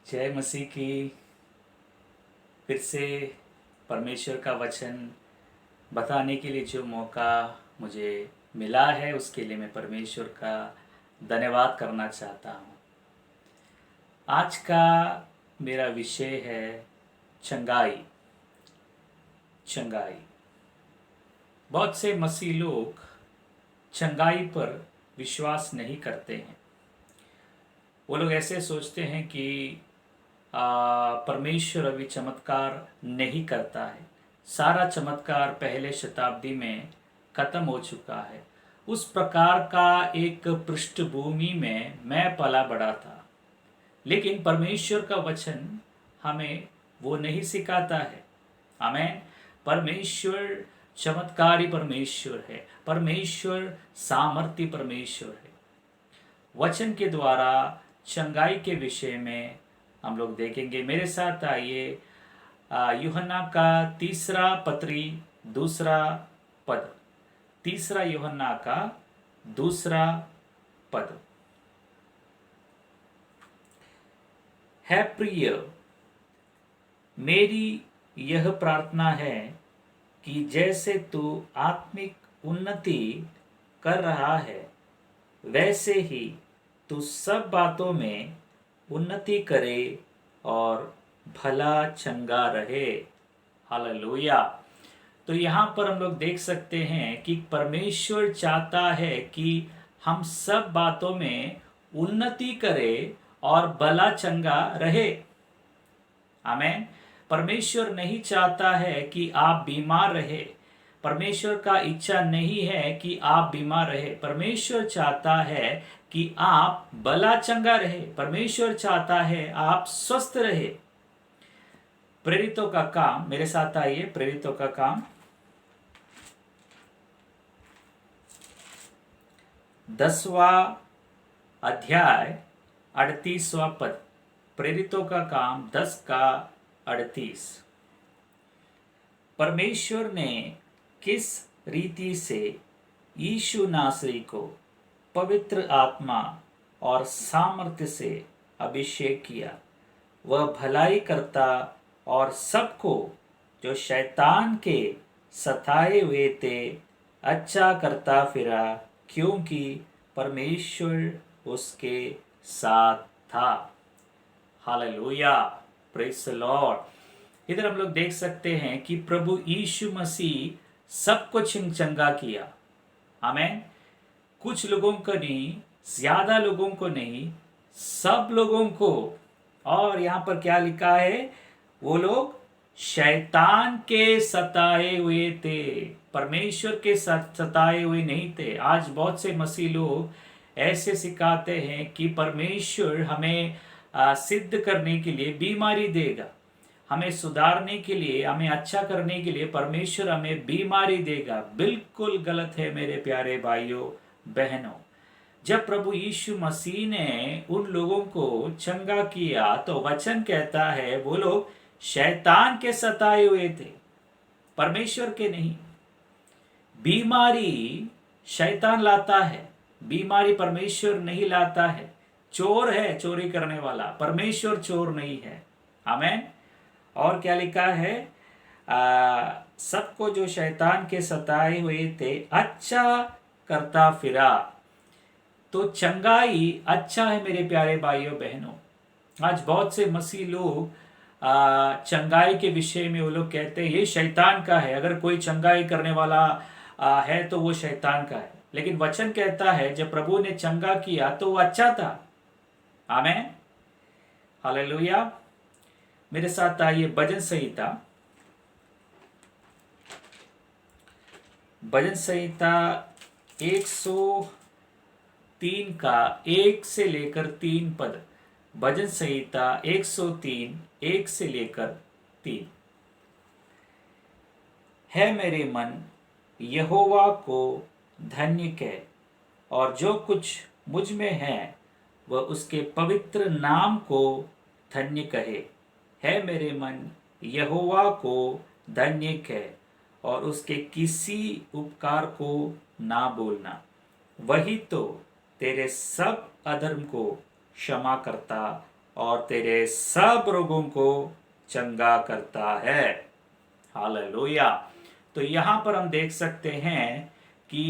जय मसीह की। फिर से परमेश्वर का वचन बताने के लिए जो मौका मुझे मिला है उसके लिए मैं परमेश्वर का धन्यवाद करना चाहता हूँ। आज का मेरा विषय है चंगाई। चंगाई। बहुत से मसीह लोग चंगाई पर विश्वास नहीं करते हैं। वो लोग ऐसे सोचते हैं कि परमेश्वर अभी चमत्कार नहीं करता है। सारा चमत्कार पहले शताब्दी में खत्म हो चुका है। उस प्रकार का एक पृष्ठभूमि में मैं पला बड़ा था। लेकिन परमेश्वर का वचन हमें वो नहीं सिखाता है। आमेन। परमेश्वर चमत्कारी परमेश्वर है। परमेश्वर सामर्थ्य परमेश्वर है। वचन के द्वारा चंगाई के विषय में हम लोग देखेंगे। मेरे साथ आइए यूहन्ना का तीसरा पत्री दूसरा पद। तीसरा यूहन्ना का दूसरा पद। है प्रिय, मेरी यह प्रार्थना है कि जैसे तू आत्मिक उन्नति कर रहा है वैसे ही तू सब बातों में उन्नति करे और भला चंगा रहे। हालेलुया। तो यहाँ पर हम लोग देख सकते हैं कि परमेश्वर चाहता है कि हम सब बातों में उन्नति करें और भला चंगा रहे। आमेन। परमेश्वर नहीं चाहता है कि आप बीमार रहे। परमेश्वर का इच्छा नहीं है कि आप बीमार रहे। परमेश्वर चाहता है कि आप भला चंगा रहे। परमेश्वर चाहता है आप स्वस्थ रहे। प्रेरितों का काम, मेरे साथ आइए। प्रेरितों का काम 10वां अध्याय 38वां पद। प्रेरितों का काम 10 का 38। परमेश्वर ने किस रीति से यीशु नासरी को पवित्र आत्मा और सामर्थ्य से अभिषेक किया, वह भलाई करता और सबको जो शैतान के सताए हुए थे अच्छा करता फिरा, क्योंकि परमेश्वर उसके साथ था। हालेलुया। Praise the Lord. इधर हम लोग देख सकते हैं कि प्रभु यीशु मसीह सबको चंगा किया। आमेन। कुछ लोगों को नहीं, ज्यादा लोगों को नहीं, सब लोगों को। और यहाँ पर क्या लिखा है? वो लोग शैतान के सताए हुए थे, परमेश्वर के सताए हुए नहीं थे। आज बहुत से मसीह लोग ऐसे सिखाते हैं कि परमेश्वर हमें सिद्ध करने के लिए बीमारी देगा, हमें सुधारने के लिए, हमें अच्छा करने के लिए परमेश्वर हमें बीमारी देगा। बिल्कुल गलत है मेरे प्यारे भाइयों बहनों। जब प्रभु यीशु मसीह ने उन लोगों को चंगा किया तो वचन कहता है वो लोग शैतान के सताए हुए थे, परमेश्वर के नहीं। बीमारी शैतान लाता है, बीमारी परमेश्वर नहीं लाता है। चोर है चोरी करने वाला, परमेश्वर चोर नहीं है। आमेन। और क्या लिखा है? सबको जो शैतान के सताए हुए थे अच्छा करता फिरा। तो चंगाई अच्छा है मेरे प्यारे भाइयों बहनों। आज बहुत से मसीह लोग चंगाई के विषय में वो लोग कहते हैं ये शैतान का है। अगर कोई चंगाई करने वाला है तो वो शैतान का है। लेकिन वचन कहता है जब प्रभु ने चंगा किया तो वो अच्छा था। आमेन। हालेलुया। मेरे साथ आइए भजन संहिता, भजन संहिता 103 का 1 से लेकर 3 पद। भजन संहिता 103 1 से लेकर 3। है मेरे मन यहोवा को धन्य कह, और जो कुछ मुझ में है वह उसके पवित्र नाम को धन्य कहे। है मेरे मन यहोवा को धन्य कह और उसके किसी उपकार को ना बोलना। वही तो तेरे सब अधर्म को क्षमा करता और तेरे सब रोगों को चंगा करता है। हालेलुया। तो यहाँ पर हम देख सकते हैं कि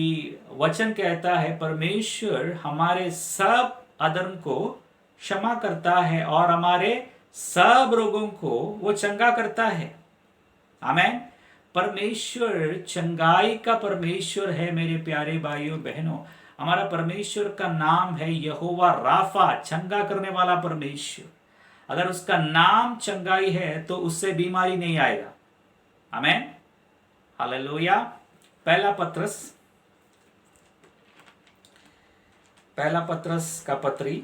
वचन कहता है परमेश्वर हमारे सब अधर्म को क्षमा करता है और हमारे सब रोगों को वो चंगा करता है। आमेन। परमेश्वर चंगाई का परमेश्वर है मेरे प्यारे भाइयों बहनों। हमारा परमेश्वर का नाम है यहोवा राफा, चंगा करने वाला परमेश्वर। अगर उसका नाम चंगाई है तो उससे बीमारी नहीं आएगा। आमेन। हालेलुया। पहला पत्रस का पत्री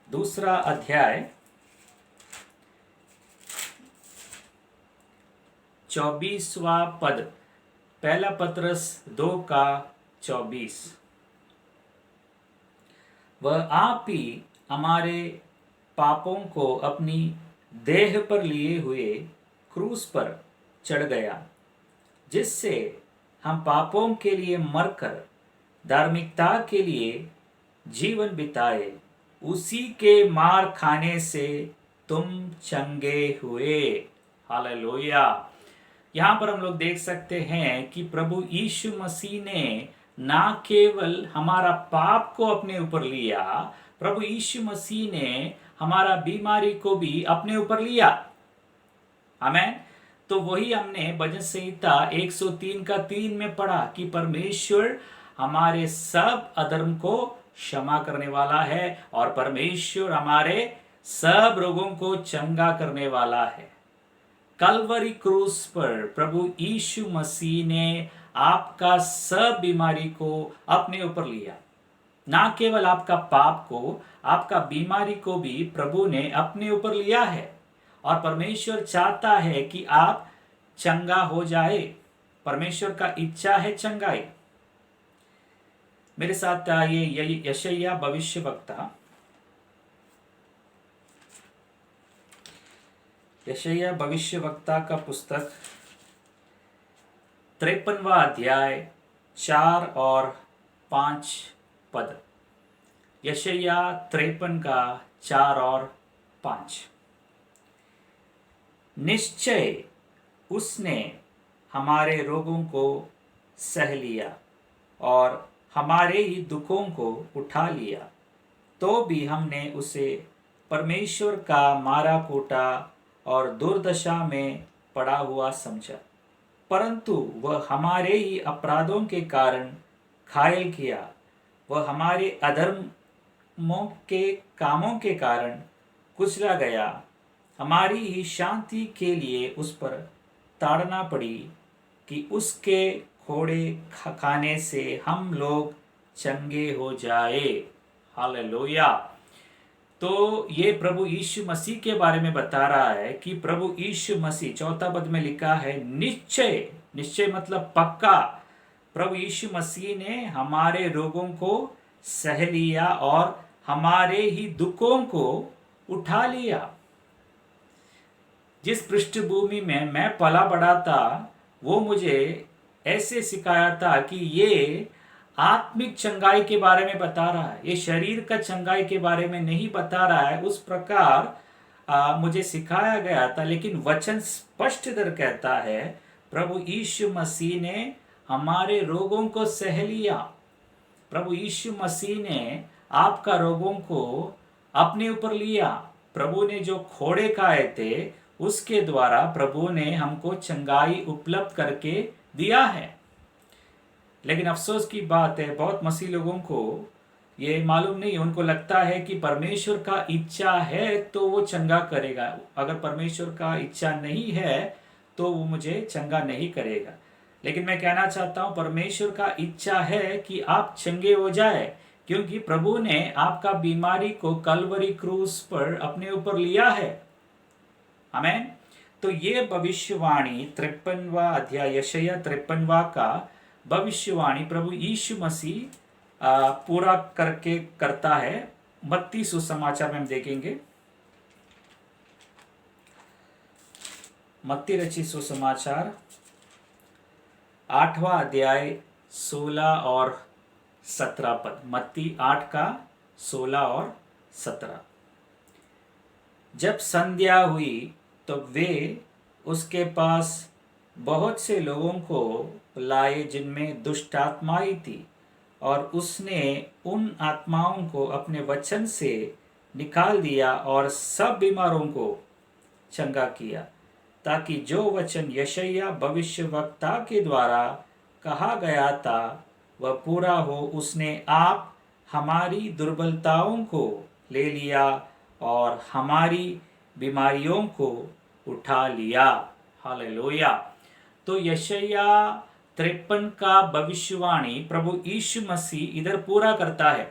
2 अध्याय 24वां पद। पहला पत्रस 2:24। वह आप ही हमारे पापों को अपनी देह पर लिए हुए क्रूस पर चढ़ गया, जिससे हम पापों के लिए मरकर धार्मिकता के लिए जीवन बिताए। उसी के मार खाने से तुम चंगे हुए। हालेलुया। यहाँ पर हम लोग देख सकते हैं कि प्रभु यीशु मसीह ने ना केवल हमारा पाप को अपने ऊपर लिया, प्रभु यीशु मसीह ने हमारा बीमारी को भी अपने ऊपर लिया। आमेन। तो वही हमने भजन संहिता 103:3 में पढ़ा कि परमेश्वर हमारे सब अधर्म को क्षमा करने वाला है और परमेश्वर हमारे सब रोगों को चंगा करने वाला है। कलवरी क्रूस पर प्रभु यीशु मसीह ने आपका सब बीमारी को अपने ऊपर लिया। ना केवल आपका पाप को, आपका बीमारी को भी प्रभु ने अपने ऊपर लिया है और परमेश्वर चाहता है कि आप चंगा हो जाए। परमेश्वर का इच्छा है चंगाई। मेरे साथ ये यशायाह भविष्यवक्ता, यशायाह भविष्यवक्ता का पुस्तक 53वां अध्याय 4 और 5 पद। यशायाह 53:4 और 5। निश्चय उसने हमारे रोगों को सह लिया और हमारे ही दुखों को उठा लिया, तो भी हमने उसे परमेश्वर का मारा कूटा और दुर्दशा में पड़ा हुआ समझा। परंतु वह हमारे ही अपराधों के कारण घायल किया, वह हमारे अधर्मों के कामों के कारण कुचला गया। हमारी ही शांति के लिए उस पर ताड़ना पड़ी कि उसके फोड़े खाने से हम लोग चंगे हो जाए। हालेलुया। तो ये प्रभु यीशु मसीह के बारे में बता रहा है कि प्रभु यीशु मसीह, 4 पद में लिखा है निश्चय, निश्चय मतलब पक्का, प्रभु यीशु मसीह ने हमारे रोगों को सह लिया और हमारे ही दुखों को उठा लिया। जिस पृष्ठभूमि में मैं पला बड़ा था वो मुझे ऐसे सिखाया था कि ये आत्मिक चंगाई के बारे में बता रहा है, ये शरीर का चंगाई के बारे में नहीं बता रहा है। उस प्रकार मुझे सिखाया गया था। लेकिन वचन स्पष्ट कर कहता है प्रभु यीशु मसीह ने हमारे रोगों को सह लिया। प्रभु यीशु मसीह ने आपका रोगों को अपने ऊपर लिया। प्रभु ने जो खोड़े खाए थे उसके द्वारा प्रभु ने हमको चंगाई उपलब्ध करके दिया है। लेकिन अफसोस की बात है, बहुत मसीह लोगों को ये मालूम नहीं, उनको लगता है कि परमेश्वर का इच्छा है तो वो चंगा करेगा, अगर परमेश्वर का इच्छा नहीं है तो वो मुझे चंगा नहीं करेगा। लेकिन मैं कहना चाहता हूँ परमेश्वर का इच्छा है कि आप चंगे हो जाए, क्योंकि प्रभु ने आपका बीमारी को कलवरी क्रूस पर अपने ऊपर लिया है। आमेन। तो ये भविष्यवाणी 53वां अध्याय यशायाह 53वां का भविष्यवाणी प्रभु यीशु मसीह पूरा करके करता है। मत्ती सुसमाचार में हम देखेंगे, मत्ती रचित सुसमाचार 8वां अध्याय 16 और 17 पद, मत्ती 8 का 16 और 17। जब संध्या हुई तो वे उसके पास बहुत से लोगों को लाए जिनमें दुष्ट आत्माएं थी, और उसने उन आत्माओं को अपने वचन से निकाल दिया और सब बीमारों को चंगा किया, ताकि जो वचन यशायाह भविष्यवक्ता के द्वारा कहा गया था वह पूरा हो। उसने आप हमारी दुर्बलताओं को ले लिया और हमारी बीमारियों को उठा लिया। हालेलुया। तो यशायाह 53 का भविष्यवाणी प्रभु यीशु मसीह इधर पूरा करता है।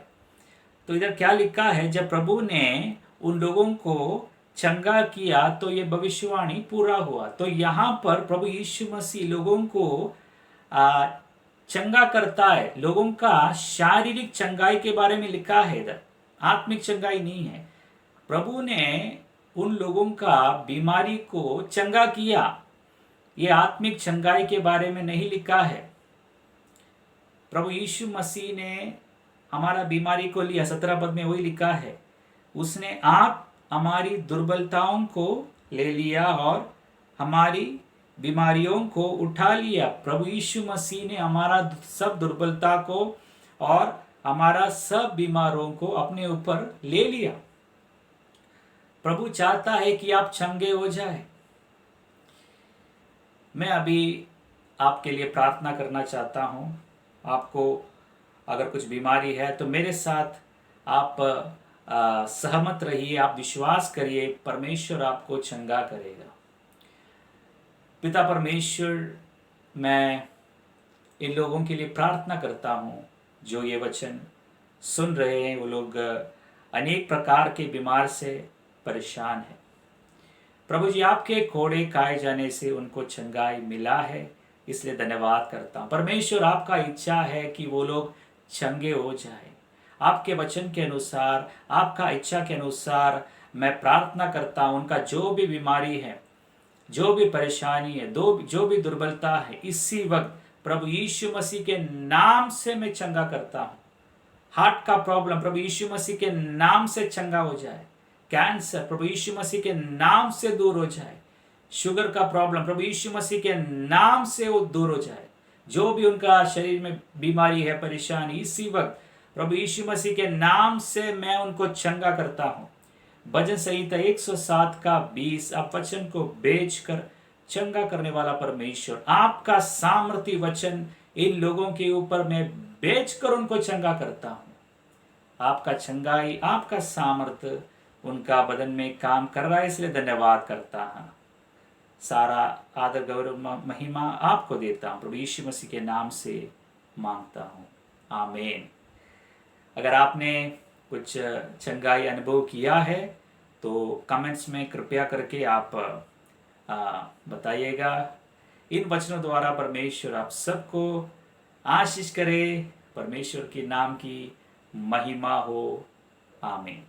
तो इधर क्या लिखा है, जब प्रभु ने उन लोगों को चंगा किया तो ये भविष्यवाणी पूरा हुआ। तो यहाँ पर प्रभु यीशु मसीह लोगों को चंगा करता है। लोगों का शारीरिक चंगाई के बारे में लिखा है, इधर आत्मिक चंगाई नहीं है। प्रभु ने उन लोगों का बीमारी को चंगा किया, ये आत्मिक चंगाई के बारे में नहीं लिखा है। प्रभु यीशु मसीह ने हमारा बीमारी को लिया, 17 पद में वही लिखा है, उसने आप हमारी दुर्बलताओं को ले लिया और हमारी बीमारियों को उठा लिया। प्रभु यीशु मसीह ने हमारा सब दुर्बलता को और हमारा सब बीमारों को अपने ऊपर ले लिया। प्रभु चाहता है कि आप चंगे हो जाए। मैं अभी आपके लिए प्रार्थना करना चाहता हूं। आपको अगर कुछ बीमारी है तो मेरे साथ आप सहमत रहिए, आप विश्वास करिए, परमेश्वर आपको चंगा करेगा। पिता परमेश्वर, मैं इन लोगों के लिए प्रार्थना करता हूं जो ये वचन सुन रहे हैं। वो लोग अनेक प्रकार के बीमार से परेशान हैं। प्रभु जी, आपके कोड़े खाए जाने से उनको चंगाई मिला है, इसलिए धन्यवाद करता हूं। परमेश्वर, आपका इच्छा है कि वो लोग चंगे हो जाए। आपके वचन के अनुसार, आपका इच्छा के अनुसार मैं प्रार्थना करता हूं, उनका जो भी बीमारी है, जो भी परेशानी है, जो भी दुर्बलता है, इसी वक्त प्रभु यीशु मसीह के नाम से मैं चंगा करता हूं। हार्ट का प्रॉब्लम प्रभु यीशु मसीह के नाम से चंगा हो जाए। कैंसर प्रभु यीशु मसीह के नाम से दूर हो जाए। शुगर का प्रॉब्लम प्रभु यीशु मसीह के नाम से वो दूर हो जाए। जो भी उनका शरीर में बीमारी है, परेशानी, इसी वक्त प्रभु यीशु मसीह के नाम से मैं उनको चंगा करता हूं। भजन संहिता 107 का 20, आप वचन को बेचकर चंगा करने वाला परमेश्वर, आपका सामर्थी वचन इन लोगों के ऊपर मैं बेचकर उनको चंगा करता हूं। आपका चंगाई, आपका सामर्थ उनका बदन में काम कर रहा है, इसलिए धन्यवाद करता हूं। सारा आदर गौरव महिमा आपको देता हूं, प्रभु यीशु मसीह के नाम से मांगता हूं, आमीन। अगर आपने कुछ चंगाई अनुभव किया है तो कमेंट्स में कृपया करके आप बताइएगा। इन वचनों द्वारा परमेश्वर आप सबको आशीष करे। परमेश्वर के नाम की महिमा हो, आमीन।